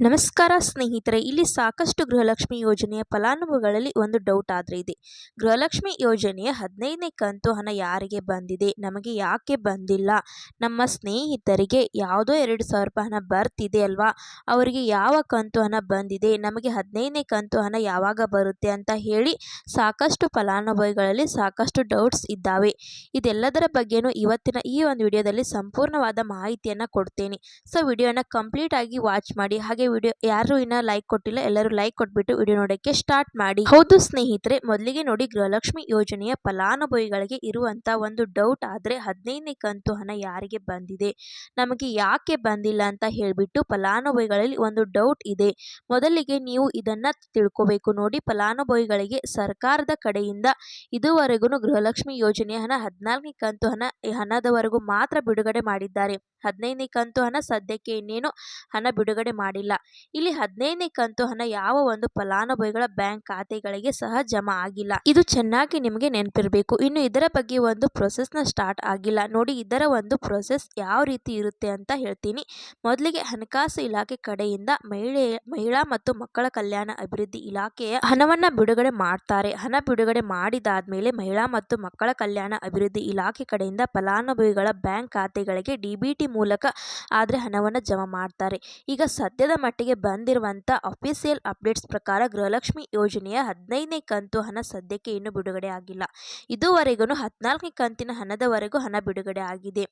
ನಮಸ್ಕಾರ ಸ್ನೇಹಿತರೆ, ಇಲ್ಲಿ ಸಾಕಷ್ಟು ಗೃಹಲಕ್ಷ್ಮಿ ಯೋಜನೆಯ ಫಲಾನುಭವಿಗಳಲ್ಲಿ ಒಂದು ಡೌಟ್ ಆದರೆ ಇದೆ. ಗೃಹಲಕ್ಷ್ಮಿ ಯೋಜನೆಯ 15ನೇ ಕಂತು ಹಣ ಯಾರಿಗೆ ಬಂದಿದೆ, ನಮಗೆ ಯಾಕೆ ಬಂದಿಲ್ಲ? ನಮ್ಮ ಸ್ನೇಹಿತರಿಗೆ ಯಾವುದೋ 2,000 ರೂಪಾಯಿ ಹಣ ಬರ್ತಿದೆ ಅಲ್ವಾ, ಅವರಿಗೆ ಯಾವ ಕಂತು ಹಣ ಬಂದಿದೆ, ನಮಗೆ 15ನೇ ಕಂತು ಹಣ ಯಾವಾಗ ಬರುತ್ತೆ ಅಂತ ಹೇಳಿ ಸಾಕಷ್ಟು ಫಲಾನುಭವಿಗಳಲ್ಲಿ ಸಾಕಷ್ಟು ಡೌಟ್ಸ್ ಇದ್ದಾವೆ. ಇದೆಲ್ಲದರ ಬಗ್ಗೆನೂ ಇವತ್ತಿನ ಈ ಒಂದು ವಿಡಿಯೋದಲ್ಲಿ ಸಂಪೂರ್ಣವಾದ ಮಾಹಿತಿಯನ್ನು ಕೊಡ್ತೇನೆ. ಸೊ ವಿಡಿಯೋನ ಕಂಪ್ಲೀಟ್ ಆಗಿ ವಾಚ್ ಮಾಡಿ. ಹಾಗೆ ವಿಡಿಯೋ ಯಾರು ಇನ್ನ ಲೈಕ್ ಕೊಟ್ಟಿಲ್ಲ, ಎಲ್ಲರೂ ಲೈಕ್ ಕೊಟ್ಬಿಟ್ಟು ವಿಡಿಯೋ ನೋಡೋಕ್ಕೆ ಸ್ಟಾರ್ಟ್ ಮಾಡಿ. ಹೌದು ಸ್ನೇಹಿತರೆ, ಮೊದಲಿಗೆ ನೋಡಿ, ಗೃಹಲಕ್ಷ್ಮಿ ಯೋಜನೆಯ ಫಲಾನುಭವಿಗಳಿಗೆ ಇರುವಂತ ಒಂದು ಡೌಟ್ ಆದ್ರೆ 15ನೇ ಕಂತು ಹಣ ಯಾರಿಗೆ ಬಂದಿದೆ, ನಮಗೆ ಯಾಕೆ ಬಂದಿಲ್ಲ ಅಂತ ಹೇಳ್ಬಿಟ್ಟು ಫಲಾನುಭವಿಗಳಲ್ಲಿ ಒಂದು ಡೌಟ್ ಇದೆ. ಮೊದಲಿಗೆ ನೀವು ಇದನ್ನ ತಿಳ್ಕೋಬೇಕು. ನೋಡಿ, ಫಲಾನುಭವಿಗಳಿಗೆ ಸರ್ಕಾರದ ಕಡೆಯಿಂದ ಇದುವರೆಗೂ ಗೃಹಲಕ್ಷ್ಮಿ ಯೋಜನೆಯ ಹಣ 14ನೇ ಕಂತು ಹಣದವರೆಗೂ ಮಾತ್ರ ಬಿಡುಗಡೆ ಮಾಡಿದ್ದಾರೆ. 15ನೇ ಕಂತು ಹಣ ಸದ್ಯಕ್ಕೆ ಇನ್ನೇನು ಹಣ ಬಿಡುಗಡೆ ಮಾಡಿಲ್ಲ. ಇಲ್ಲಿ 15ನೇ ಕಂತು ಹಣ ಯಾವ ಒಂದು ಫಲಾನುಭವಿಗಳ ಬ್ಯಾಂಕ್ ಖಾತೆಗಳಿಗೆ ಸಹ ಜಮಾ ಆಗಿಲ್ಲ. ಇದು ಚೆನ್ನಾಗಿ ನಿಮಗೆ ನೆನಪಿರಬೇಕು. ಇನ್ನು ಇದರ ಬಗ್ಗೆ ಒಂದು ಪ್ರೊಸೆಸ್ ನ ಸ್ಟಾರ್ಟ್ ಆಗಿಲ್ಲ. ನೋಡಿ, ಇದರ ಒಂದು ಪ್ರೊಸೆಸ್ ಯಾವ ರೀತಿ ಇರುತ್ತೆ ಅಂತ ಹೇಳ್ತೀನಿ. ಮೊದಲಿಗೆ ಹಣಕಾಸು ಇಲಾಖೆ ಕಡೆಯಿಂದ ಮಹಿಳಾ ಮತ್ತು ಮಕ್ಕಳ ಕಲ್ಯಾಣ ಅಭಿವೃದ್ಧಿ ಇಲಾಖೆಯ ಹಣವನ್ನ ಬಿಡುಗಡೆ ಮಾಡ್ತಾರೆ. ಹಣ ಬಿಡುಗಡೆ ಮಾಡಿದಾದ್ಮೇಲೆ ಮಹಿಳಾ ಮತ್ತು ಮಕ್ಕಳ ಕಲ್ಯಾಣ ಅಭಿವೃದ್ಧಿ ಇಲಾಖೆ ಕಡೆಯಿಂದ ಫಲಾನುಭವಿಗಳ ಬ್ಯಾಂಕ್ ಖಾತೆಗಳಿಗೆ ಡಿಬಿಟಿ ಮೂಲಕ ಆದ್ರೆ ಹಣವನ್ನ ಜಮಾ ಮಾಡ್ತಾರೆ. ಈಗ ಸದ್ಯದ ಮಟ್ಟಿಗೆ ಬಂದಿರುವಂತ ಅಫಿಷಿಯಲ್ ಅಪ್ಡೇಟ್ಸ್ ಪ್ರಕಾರ ಗೃಹಲಕ್ಷ್ಮಿ ಯೋಜನೆಯ 15ನೇ ಕಂತು ಹಣ ಸದ್ಯಕ್ಕೆ ಇನ್ನೂ ಬಿಡುಗಡೆ ಆಗಿಲ್ಲ. ಇದುವರೆಗೂ 14ನೇ ಕಂತಿನ ಹಣದವರೆಗೂ ಹಣ ಬಿಡುಗಡೆ ಆಗಿದೆ.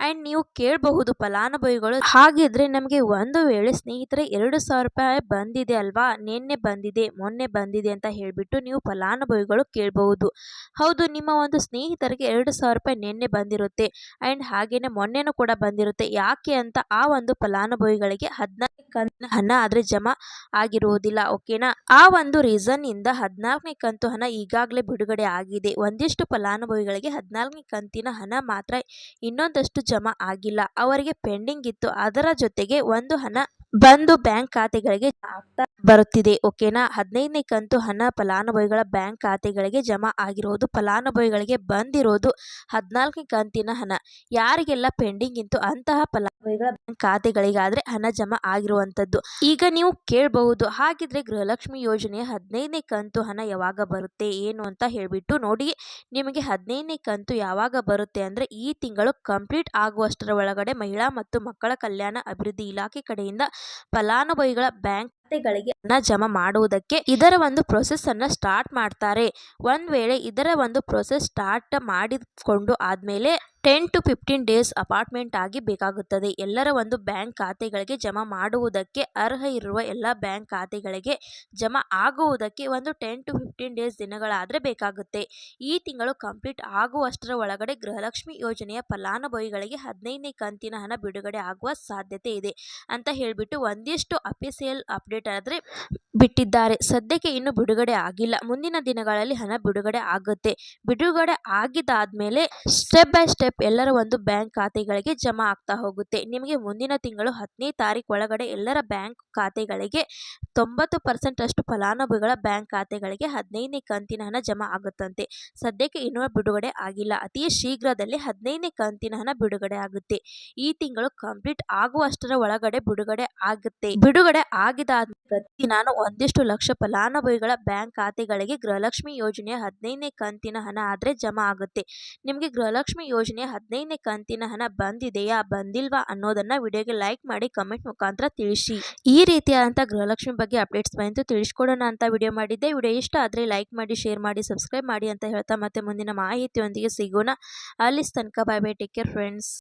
ಅಂಡ್ ನೀವು ಕೇಳಬಹುದು ಫಲಾನುಭವಿಗಳು, ಹಾಗಿದ್ರೆ ನಮಗೆ ಒಂದು ವೇಳೆ ಸ್ನೇಹಿತರೆ 2,000 ರೂಪಾಯಿ ಬಂದಿದೆ ಅಲ್ವಾ, ನಿನ್ನೆ ಬಂದಿದೆ, ಮೊನ್ನೆ ಬಂದಿದೆ ಅಂತ ಹೇಳ್ಬಿಟ್ಟು ನೀವು ಫಲಾನುಭವಿಗಳು ಕೇಳಬಹುದು. ಹೌದು, ನಿಮ್ಮ ಒಂದು ಸ್ನೇಹಿತರಿಗೆ 2,000 ರೂಪಾಯಿ ನಿನ್ನೆ ಬಂದಿರುತ್ತೆ ಅಂಡ್ ಹಾಗೇನೆ ಮೊನ್ನೆನೂ ಕೂಡ ಬಂದಿರುತ್ತೆ. ಯಾಕೆ ಅಂತ ಆ ಒಂದು ಫಲಾನುಭವಿಗಳಿಗೆ 14ನೇ ಕಂತಿನ ಹಣ ಆದ್ರೆ ಜಮಾ ಆಗಿರುವುದಿಲ್ಲ. ಓಕೆನಾ? ಆ ಒಂದು ರೀಸನ್ ಇಂದ 14ನೇ ಕಂತು ಹಣ ಈಗಾಗಲೇ ಬಿಡುಗಡೆ ಆಗಿದೆ. ಒಂದಿಷ್ಟು ಫಲಾನುಭವಿಗಳಿಗೆ 14ನೇ ಕಂತಿನ ಹಣ ಮಾತ್ರ ಇನ್ನೊಂದಷ್ಟು ಜಮಾ ಆಗಿಲ್ಲ, ಅವರಿಗೆ ಪೆಂಡಿಂಗ್ ಇತ್ತು. ಅದರ ಜೊತೆಗೆ ಒಂದು ಹಣ ಬಂದು ಬ್ಯಾಂಕ್ ಖಾತೆಗಳಿಗೆ ಆಗ್ತಾ ಬರುತ್ತಿದೆ. ಓಕೆನಾ? 15ನೇ ಕಂತು ಹಣ ಫಲಾನುಭವಿಗಳ ಬ್ಯಾಂಕ್ ಖಾತೆಗಳಿಗೆ ಜಮಾ ಆಗಿರೋದು, ಫಲಾನುಭವಿಗಳಿಗೆ ಬಂದಿರೋದು 14ನೇ ಕಂತಿನ ಹಣ. ಯಾರಿಗೆಲ್ಲ ಪೆಂಡಿಂಗ್ ಇತ್ತು ಅಂತಹ ಫಲಾನುಭವಿಗಳ ಬ್ಯಾಂಕ್ ಖಾತೆಗಳಿಗಾದ್ರೆ ಹಣ ಜಮಾ ಆಗಿರುವಂತದ್ದು. ಈಗ ನೀವು ಕೇಳಬಹುದು, ಹಾಗಿದ್ರೆ ಗೃಹಲಕ್ಷ್ಮಿ ಯೋಜನೆಯ 15ನೇ ಕಂತು ಹಣ ಯಾವಾಗ ಬರುತ್ತೆ ಏನು ಅಂತ ಹೇಳ್ಬಿಟ್ಟು. ನೋಡಿ, ನಿಮಗೆ 15ನೇ ಕಂತು ಯಾವಾಗ ಬರುತ್ತೆ ಅಂದ್ರೆ ಈ ತಿಂಗಳು ಕಂಪ್ಲೀಟ್ ಆಗುವಷ್ಟರ ಒಳಗಡೆ ಮಹಿಳಾ ಮತ್ತು ಮಕ್ಕಳ ಕಲ್ಯಾಣ ಅಭಿವೃದ್ಧಿ ಇಲಾಖೆ ಕಡೆಯಿಂದ ಫಲಾನುಭವಿಗಳ ಬ್ಯಾಂಕ್ ಖಾತೆಗಳಿಗೆ ಹಣ ಜಮಾ ಮಾಡುವುದಕ್ಕೆ ಇದರ ಒಂದು ಪ್ರೊಸೆಸ್ ಅನ್ನ ಸ್ಟಾರ್ಟ್ ಮಾಡ್ತಾರೆ. ಒಂದ್ ವೇಳೆ ಇದರ ಒಂದು ಪ್ರೊಸೆಸ್ ಸ್ಟಾರ್ಟ್ ಮಾಡಿಕೊಂಡು ಆದ್ಮೇಲೆ 10 to 15 ಡೇಸ್ ಅಪಾರ್ಟ್ಮೆಂಟ್ ಆಗಿ ಬೇಕಾಗುತ್ತದೆ. ಎಲ್ಲರ ಒಂದು ಬ್ಯಾಂಕ್ ಖಾತೆಗಳಿಗೆ ಜಮಾ ಮಾಡುವುದಕ್ಕೆ ಅರ್ಹ ಇರುವ ಎಲ್ಲ ಬ್ಯಾಂಕ್ ಖಾತೆಗಳಿಗೆ ಜಮಾ ಆಗುವುದಕ್ಕೆ ಒಂದು 10 to 15 ಡೇಸ್ ದಿನಗಳಾದ್ರೆ ಬೇಕಾಗುತ್ತೆ. ಈ ತಿಂಗಳು ಕಂಪ್ಲೀಟ್ ಆಗುವಷ್ಟರ ಒಳಗಡೆ ಗೃಹಲಕ್ಷ್ಮಿ ಯೋಜನೆಯ ಫಲಾನುಭವಿಗಳಿಗೆ 15ನೇ ಕಂತಿನ ಹಣ ಬಿಡುಗಡೆ ಆಗುವ ಸಾಧ್ಯತೆ ಇದೆ ಅಂತ ಹೇಳ್ಬಿಟ್ಟು ಒಂದಿಷ್ಟು ಅಫಿಷಿಯಲ್ ಅಪ್ಡೇಟ್ ಆದ್ರೆ ಬಿಟ್ಟಿದ್ದಾರೆ. ಸದ್ಯಕ್ಕೆ ಇನ್ನು ಬಿಡುಗಡೆ ಆಗಿಲ್ಲ. ಮುಂದಿನ ದಿನಗಳಲ್ಲಿ ಹಣ ಬಿಡುಗಡೆ ಆಗುತ್ತೆ. ಬಿಡುಗಡೆ ಆಗಿದಾದ್ಮೇಲೆ ಸ್ಟೆಪ್ ಬೈ ಸ್ಟೆಪ್ ಎಲ್ಲರ ಒಂದು ಬ್ಯಾಂಕ್ ಖಾತೆಗಳಿಗೆ ಜಮಾ ಆಗ್ತಾ ಹೋಗುತ್ತೆ. ನಿಮಗೆ ಮುಂದಿನ ತಿಂಗಳು 10ನೇ ತಾರೀಕು ಒಳಗಡೆ ಎಲ್ಲರ ಬ್ಯಾಂಕ್ ಖಾತೆಗಳಿಗೆ 90% ಅಷ್ಟು ಫಲಾನುಭವಿಗಳ ಬ್ಯಾಂಕ್ ಖಾತೆಗಳಿಗೆ 15ನೇ ಕಂತಿನ ಹಣ ಜಮಾ ಆಗುತ್ತಂತೆ. ಸದ್ಯಕ್ಕೆ ಇನ್ನೂ ಬಿಡುಗಡೆ ಆಗಿಲ್ಲ. ಅತಿ ಶೀಘ್ರದಲ್ಲಿ 15ನೇ ಕಂತಿನ ಹಣ ಬಿಡುಗಡೆ ಆಗುತ್ತೆ. ಈ ತಿಂಗಳು ಕಂಪ್ಲೀಟ್ ಆಗುವಷ್ಟರ ಒಳಗಡೆ ಬಿಡುಗಡೆ ಆಗುತ್ತೆ. ಬಿಡುಗಡೆ ಆಗಿದಾದ್ಮೇಲೆ ಪ್ರತಿ ನಾನು ಒಂದಿಷ್ಟು ಲಕ್ಷ ಫಲಾನುಭವಿಗಳ ಬ್ಯಾಂಕ್ ಖಾತೆಗಳಿಗೆ ಗೃಹಲಕ್ಷ್ಮಿ ಯೋಜನೆಯ 15ನೇ ಕಂತಿನ ಹಣ ಆದ್ರೆ ಜಮಾ ಆಗುತ್ತೆ. ನಿಮಗೆ ಗೃಹಲಕ್ಷ್ಮಿ ಯೋಜನೆಯ 15ನೇ ಕಂತಿನ ಹಣ ಬಂದಿದೆಯಾ ಬಂದಿಲ್ವಾ ಅನ್ನೋದನ್ನ ವಿಡಿಯೋಗೆ ಲೈಕ್ ಮಾಡಿ ಕಮೆಂಟ್ ಮುಖಾಂತರ ತಿಳಿಸಿ. ಈ ರೀತಿಯಾದಂಥ ಗೃಹಲಕ್ಷ್ಮಿ ಬಗ್ಗೆ ಅಪ್ಡೇಟ್ಸ್ ಬಂತು ತಿಳಿಸ್ಕೊಡೋಣ ಅಂತ ವಿಡಿಯೋ ಮಾಡಿದ್ದೆ. ವಿಡಿಯೋ ಇಷ್ಟ ಆದ್ರೆ ಲೈಕ್ ಮಾಡಿ, ಶೇರ್ ಮಾಡಿ, ಸಬ್ಸ್ಕ್ರೈಬ್ ಮಾಡಿ ಅಂತ ಹೇಳ್ತಾ ಮತ್ತೆ ಮುಂದಿನ ಮಾಹಿತಿಯೊಂದಿಗೆ ಸಿಗೋಣ. ಅಲ್ಲಿ ತನಕ bye bye, take care friends.